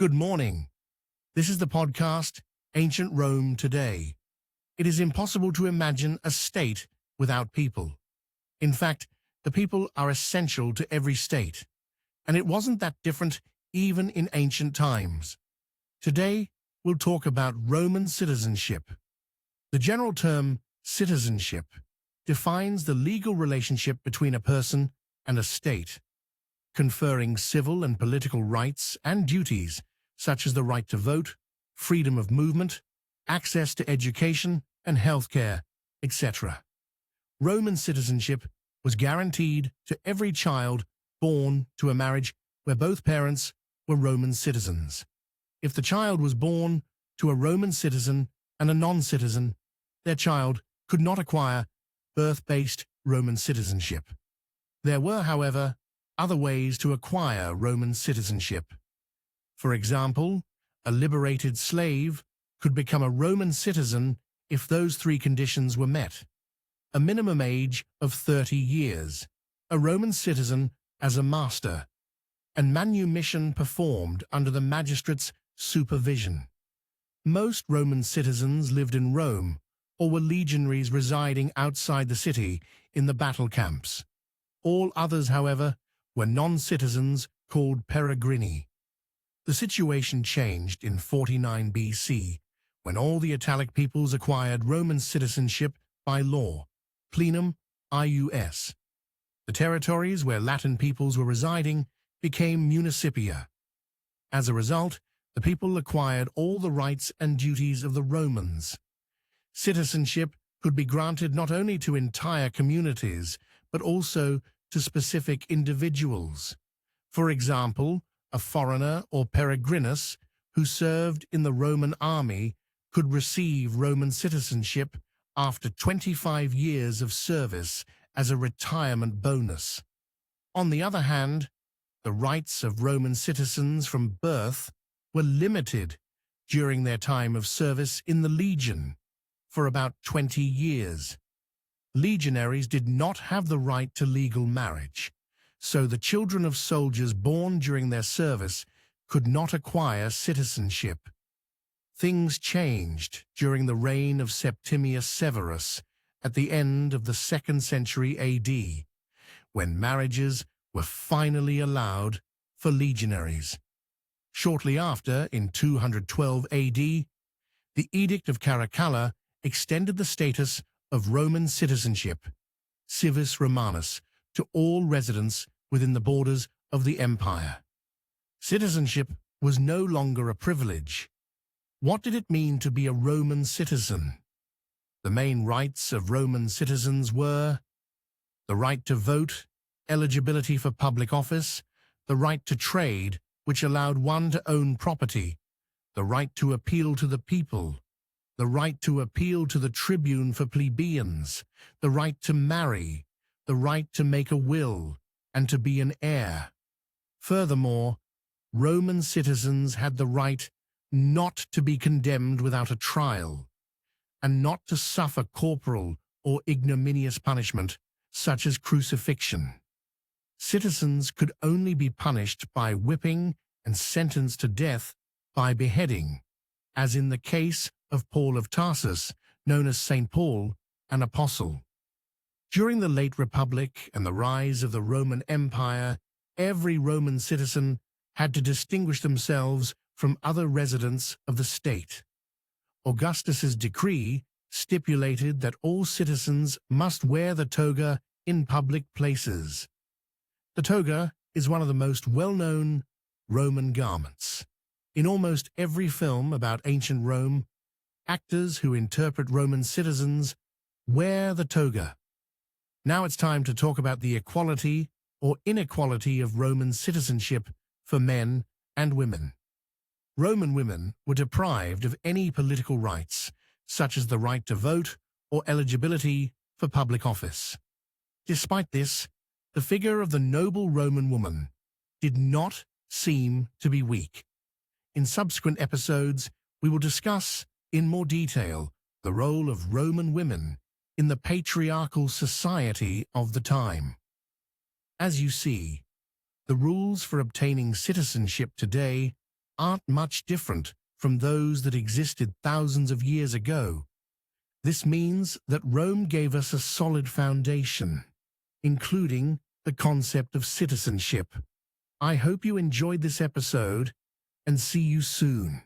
Good morning. This is the podcast, Ancient Rome Today. It is impossible to imagine a state without people. In fact, the people are essential to every state, and it wasn't that different even in ancient times. Today, we'll talk about Roman citizenship. The general term citizenship defines the legal relationship between a person and a state, conferring civil and political rights and duties such as the right to vote, freedom of movement, access to education and healthcare, etc. Roman citizenship was guaranteed to every child born to a marriage where both parents were Roman citizens. If the child was born to a Roman citizen and a non-citizen, their child could not acquire birth-based Roman citizenship. There were, however, other ways to acquire Roman citizenship. For example, a liberated slave could become a Roman citizen if those three conditions were met: a minimum age of 30 years, a Roman citizen as a master, and manumission performed under the magistrate's supervision. Most Roman citizens lived in Rome or were legionaries residing outside the city in the battle camps. All others, however, were non-citizens called peregrini. The situation changed in 49 BC, when all the Italic peoples acquired Roman citizenship by law, plenum ius. The territories where Latin peoples were residing became municipia. As a result, the people acquired all the rights and duties of the Romans. Citizenship could be granted not only to entire communities, but also to specific individuals. For example, a foreigner or peregrinus who served in the Roman army could receive Roman citizenship after 25 years of service as a retirement bonus. On the other hand, the rights of Roman citizens from birth were limited during their time of service in the legion for about 20 years. Legionaries did not have the right to legal marriage, so the children of soldiers born during their service could not acquire citizenship. Things changed during the reign of Septimius Severus at the end of the 2nd century AD, when marriages were finally allowed for legionaries. Shortly after, in 212 AD, the Edict of Caracalla extended the status of Roman citizenship, civis Romanus, to all residents within the borders of the empire. Citizenship was no longer a privilege. What did it mean to be a Roman citizen? The main rights of Roman citizens were the right to vote, eligibility for public office, the right to trade, which allowed one to own property, the right to appeal to the people, the right to appeal to the tribune for plebeians, the right to marry, the right to make a will, and to be an heir. Furthermore, Roman citizens had the right not to be condemned without a trial, and not to suffer corporal or ignominious punishment, such as crucifixion. Citizens could only be punished by whipping and sentenced to death by beheading, as in the case of Paul of Tarsus, known as St. Paul, an apostle. During the late Republic and the rise of the Roman Empire, every Roman citizen had to distinguish themselves from other residents of the state. Augustus's decree stipulated that all citizens must wear the toga in public places. The toga is one of the most well-known Roman garments. In almost every film about ancient Rome, actors who interpret Roman citizens wear the toga. Now it's time to talk about the equality or inequality of Roman citizenship for men and women. Roman women were deprived of any political rights, such as the right to vote or eligibility for public office. Despite this, the figure of the noble Roman woman did not seem to be weak. In subsequent episodes, we will discuss in more detail the role of Roman women in the patriarchal society of the time. As you see, the rules for obtaining citizenship today aren't much different from those that existed thousands of years ago. This means that Rome gave us a solid foundation, including the concept of citizenship. I hope you enjoyed this episode and see you soon.